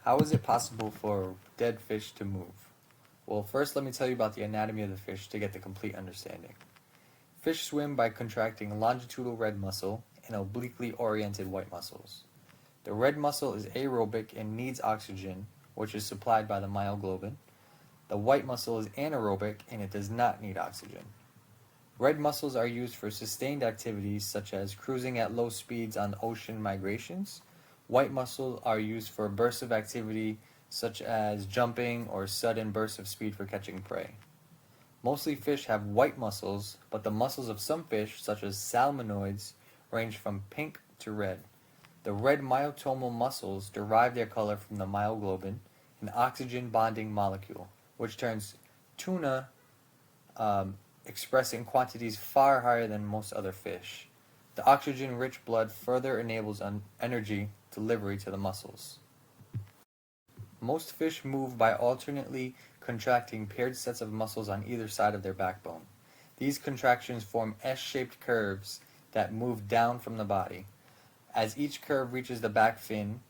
How is it possible for dead fish to move? Well, first let me tell you about the anatomy of the fish to get the complete understanding. Fish swim by contracting longitudinal red muscle and obliquely oriented white muscles. The red muscle is aerobic and needs oxygen, which is supplied by the myoglobin. The white muscle is anaerobic and it does not need oxygen. Red muscles are used for sustained activities such as cruising at low speeds on ocean migrations. White muscles are used for bursts of activity such as jumping or sudden bursts of speed for catching prey. Mostly fish have white muscles, but the muscles of some fish, such as salmonoids, range from pink to red. The red myotomal muscles derive their color from the myoglobin, an oxygen bonding molecule, which turns tuna expressing quantities far higher than most other fish. The oxygen-rich blood further enables energy delivery to the muscles. Most fish move by alternately contracting paired sets of muscles on either side of their backbone. These contractions form S-shaped curves that move down from the body. As each curve reaches the back fin,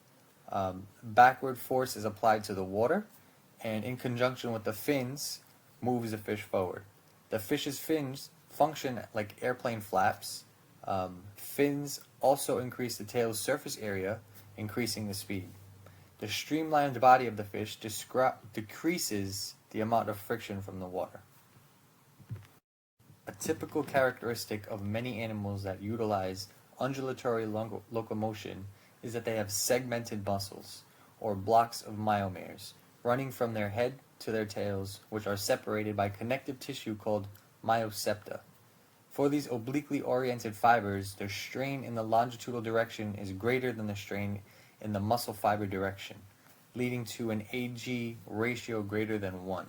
backward force is applied to the water, and in conjunction with the fins, moves the fish forward. The fish's fins function like airplane flaps. Fins also increase the tail's surface area, increasing the speed. The streamlined body of the fish decreases the amount of friction from the water. A typical characteristic of many animals that utilize undulatory locomotion is that they have segmented muscles, or blocks of myomeres, running from their head to their tails, which are separated by connective tissue called myosepta. For these obliquely oriented fibers, the strain in the longitudinal direction is greater than the strain in the muscle fiber direction, leading to an AG ratio greater than 1.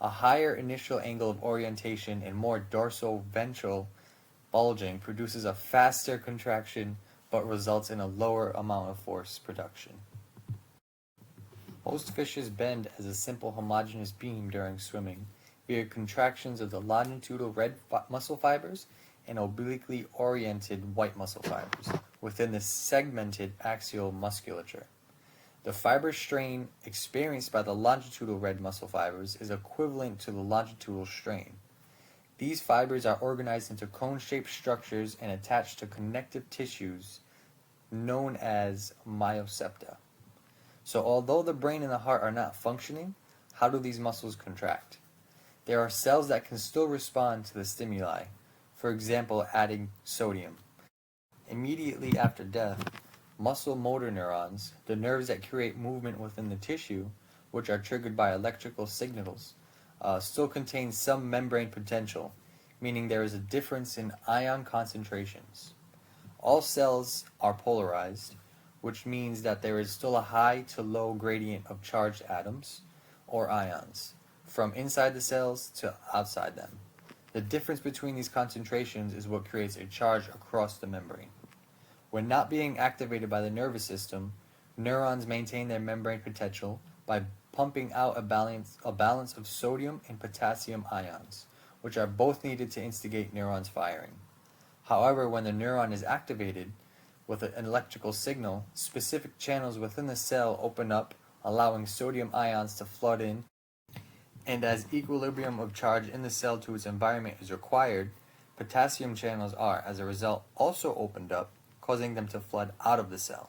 A higher initial angle of orientation and more dorsal-ventral bulging produces a faster contraction but results in a lower amount of force production. Most fishes bend as a simple homogeneous beam during swimming via contractions of the longitudinal red muscle fibers and obliquely oriented white muscle fibers within the segmented axial musculature. The fiber strain experienced by the longitudinal red muscle fibers is equivalent to the longitudinal strain. These fibers are organized into cone-shaped structures and attached to connective tissues known as myosepta. So although the brain and the heart are not functioning, how do these muscles contract? There are cells that can still respond to the stimuli, for example adding sodium. Immediately after death, muscle motor neurons, the nerves that create movement within the tissue, which are triggered by electrical signals, still contain some membrane potential, meaning there is a difference in ion concentrations. All cells are polarized, which means that there is still a high to low gradient of charged atoms, or ions, from inside the cells to outside them. The difference between these concentrations is what creates a charge across the membrane. When not being activated by the nervous system, neurons maintain their membrane potential by pumping out a balance of sodium and potassium ions, which are both needed to instigate neurons firing. However, when the neuron is activated with an electrical signal, specific channels within the cell open up, allowing sodium ions to flood in, and as equilibrium of charge in the cell to its environment is required, potassium channels are, as a result, also opened up, causing them to flood out of the cell.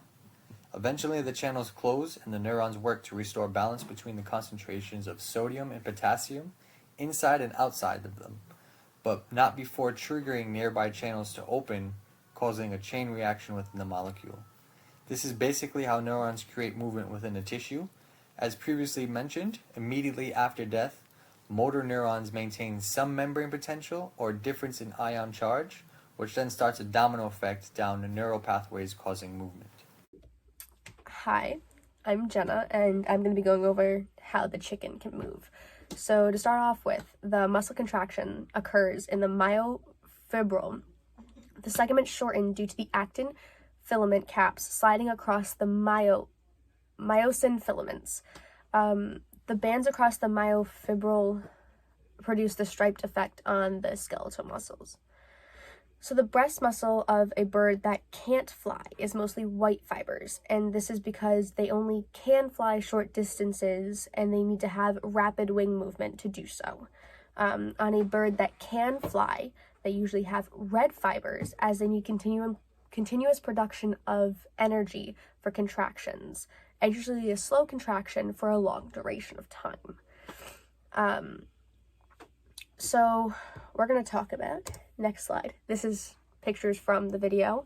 Eventually the channels close and the neurons work to restore balance between the concentrations of sodium and potassium inside and outside of them, but not before triggering nearby channels to open, causing a chain reaction within the molecule. This is basically how neurons create movement within a tissue. As previously mentioned, immediately after death, motor neurons maintain some membrane potential or difference in ion charge, which then starts a domino effect down the neural pathways causing movement. Hi, I'm Jenna, and I'm going to be going over how the chicken can move. So to start off with, the muscle contraction occurs in the myofibril. The segments shorten due to the actin filament caps sliding across the myosin filaments. The bands across the myofibril produce the striped effect on the skeletal muscles. So the breast muscle of a bird that can't fly is mostly white fibers, and this is because they only can fly short distances and they need to have rapid wing movement to do so. On a bird that can fly, they usually have red fibers as they need continuous production of energy for contractions, and usually a slow contraction for a long duration of time. So we're going to talk about, next slide, this is pictures from the video.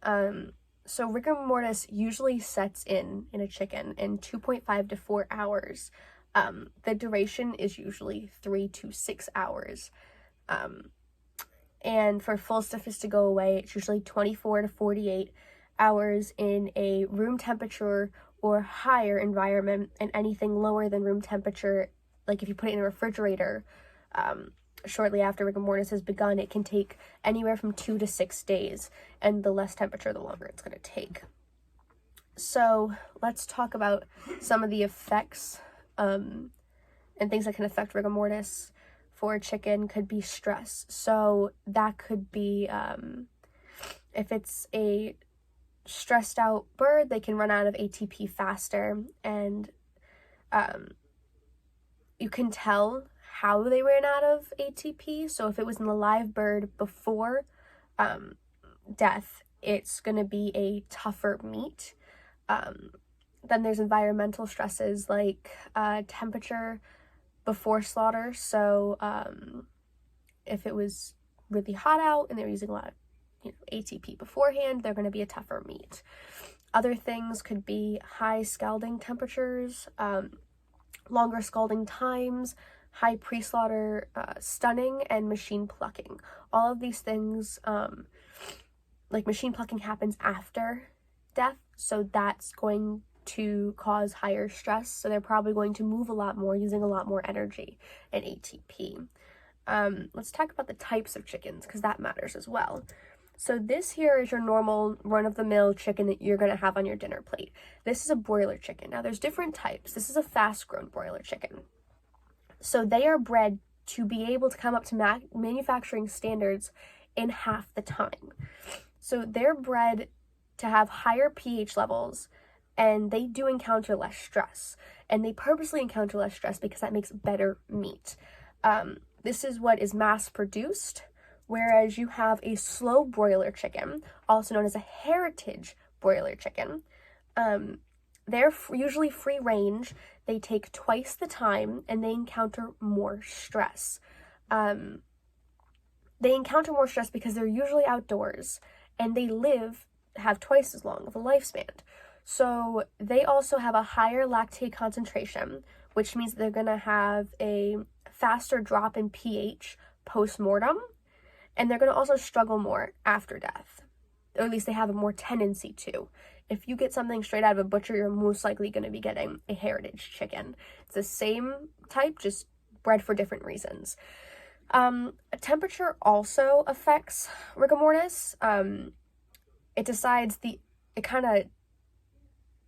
So rigor mortis usually sets in a chicken in 2.5 to 4 hours. The duration is usually 3 to 6 hours. And for full stiffness to go away, it's usually 24 to 48 hours in a room temperature or higher environment, and anything lower than room temperature, like if you put it in a refrigerator, shortly after rigor mortis has begun, it can take anywhere from 2 to 6 days, and the less temperature, the longer it's going to take. So let's talk about some of the effects and things that can affect rigor mortis for a chicken. Could be stress. So that could be, if it's a stressed out bird, they can run out of ATP faster, and you can tell how they ran out of ATP. So if it was in the live bird before death, it's going to be a tougher meat. Then there's environmental stresses like temperature before slaughter. So if it was really hot out and they were using a lot of ATP beforehand, they're going to be a tougher meat. Other things could be high scalding temperatures, longer scalding times, high pre-slaughter stunning, and machine plucking. All of these things, like machine plucking, happens after death, so that's going to cause higher stress. So they're probably going to move a lot more, using a lot more energy and ATP. Let's talk about the types of chickens, because that matters as well. So this here is your normal run-of-the-mill chicken that you're going to have on your dinner plate. This is a broiler chicken. Now there's different types. This is a fast-grown broiler chicken. So they are bred to be able to come up to manufacturing standards in half the time. So they're bred to have higher pH levels, and they do encounter less stress. And they purposely encounter less stress because that makes better meat. This is what is mass-produced, whereas you have a slow broiler chicken, also known as a heritage broiler chicken. They're usually free range, they take twice the time, and they encounter more stress. They encounter more stress because they're usually outdoors, and they have twice as long of a lifespan. So they also have a higher lactate concentration, which means they're going to have a faster drop in pH post-mortem, and they're going to also struggle more after death, or at least they have a more tendency to. If you get something straight out of a butcher, you're most likely going to be getting a heritage chicken. It's the same type, just bred for different reasons. Temperature also affects rigor mortis. It kind of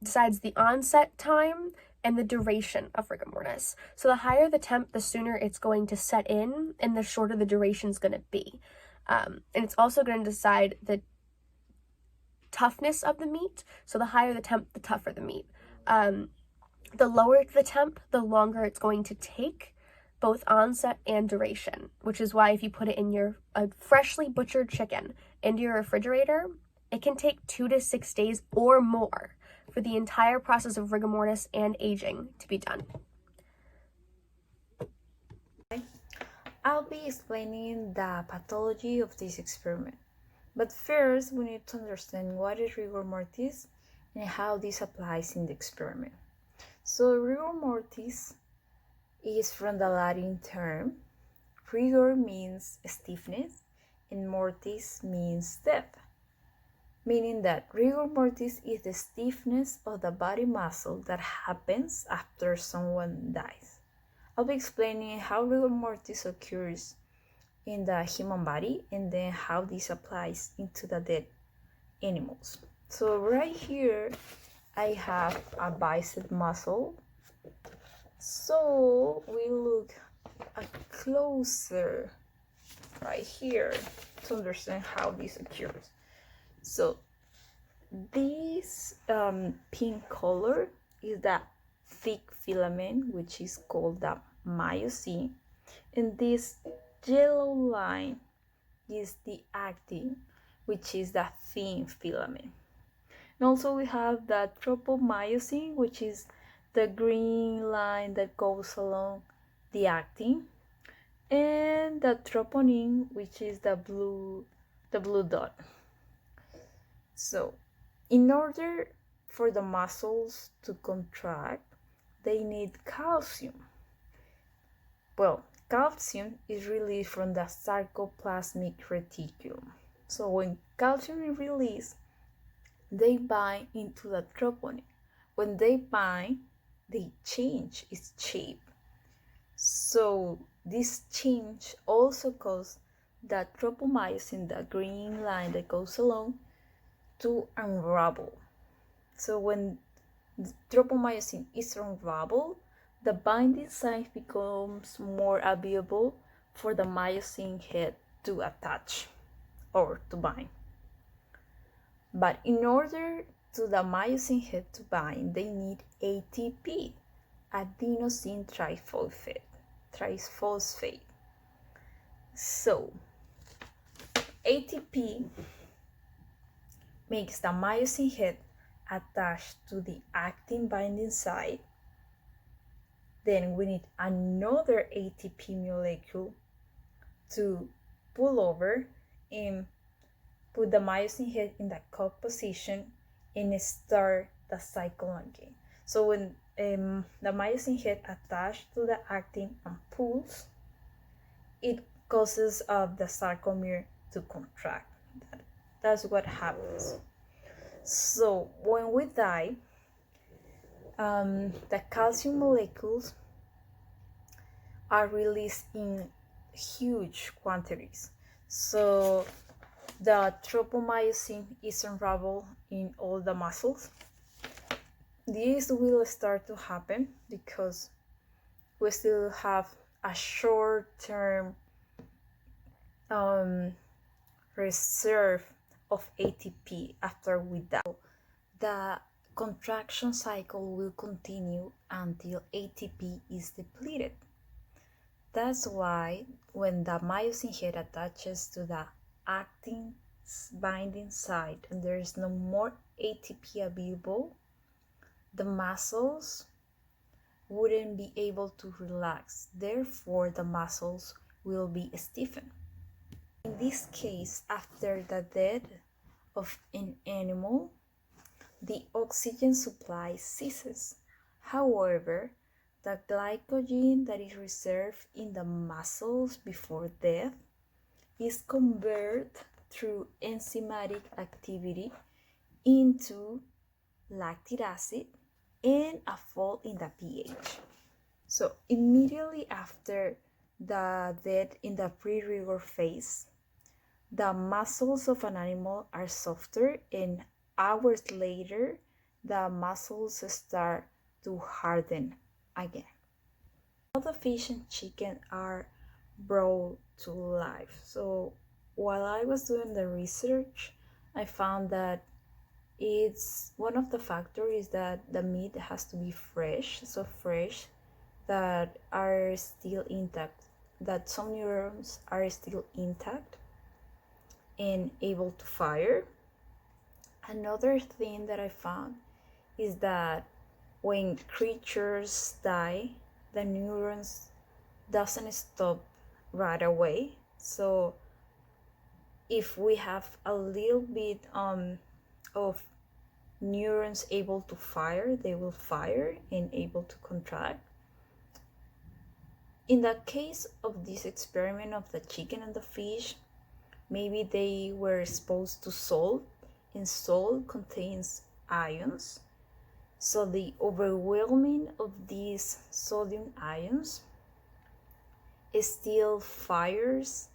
decides the onset time and the duration of rigor mortis. So the higher the temp, the sooner it's going to set in, and the shorter the duration is going to be. And it's also going to decide the toughness of the meat. So the higher the temp, the tougher the meat. The lower the temp, the longer it's going to take, both onset and duration, which is why if you put it in a freshly butchered chicken into your refrigerator, it can take 2 to 6 days or more for the entire process of rigor mortis and aging to be done. I'll be explaining the pathology of this experiment. But first, we need to understand what is rigor mortis and how this applies in the experiment. So rigor mortis is from the Latin term. Rigor means stiffness and mortis means death, meaning that rigor mortis is the stiffness of the body muscle that happens after someone dies. I'll be explaining how rigor mortis occurs in the human body and then how this applies into the dead animals. So right here I have a bicep muscle. So we look closer right here to understand how this occurs. So this pink color is the thick filament, which is called the myosin, and this yellow line is the actin, which is the thin filament. And also we have the tropomyosin, which is the green line that goes along the actin, and the troponin, which is the blue dot. So in order for the muscles to contract, they need calcium. Well, calcium is released from the sarcoplasmic reticulum. So when calcium is released, they bind into the troponin. When they bind, they change its shape. So this change also causes the tropomyosin, the green line that goes along, to unravel. So when the tropomyosin is unraveled, the binding site becomes more available for the myosin head to attach or to bind. But in order to the myosin head to bind, they need ATP, adenosine triphosphate. So ATP makes the myosin head attached to the actin binding site. Then we need another ATP molecule to pull over and put the myosin head in the cock position and start the cycle again. So when the myosin head attached to the actin and pulls, it causes the sarcomere to contract. That's what happens. So when we die, the calcium molecules are released in huge quantities. So the tropomyosin is unraveled in all the muscles. This will start to happen because we still have a short-term reserve of ATP after we die. The contraction cycle will continue until ATP is depleted. That's why when the myosin head attaches to the actin binding site and there is no more ATP available, the muscles wouldn't be able to relax. Therefore, the muscles will be stiffened. In this case, after the death of an animal, the oxygen supply ceases. However, the glycogen that is reserved in the muscles before death is converted through enzymatic activity into lactic acid and a fall in the pH. So immediately after the death in the pre-rigor phase, the muscles of an animal are softer, and hours later, the muscles start to harden again. All the fish and chicken are brought to life. So while I was doing the research, I found that it's one of the factors that the meat has to be fresh, so fresh that are still intact, that some neurons are still intact and able to fire. Another thing that I found is that when creatures die, the neurons doesn't stop right away. So if we have a little bit of neurons able to fire, they will fire and able to contract. In the case of this experiment of the chicken and the fish, maybe they were exposed to salt, and salt contains ions. So the overwhelming of these sodium ions still fires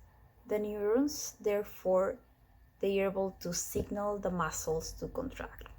the neurons, therefore they are able to signal the muscles to contract.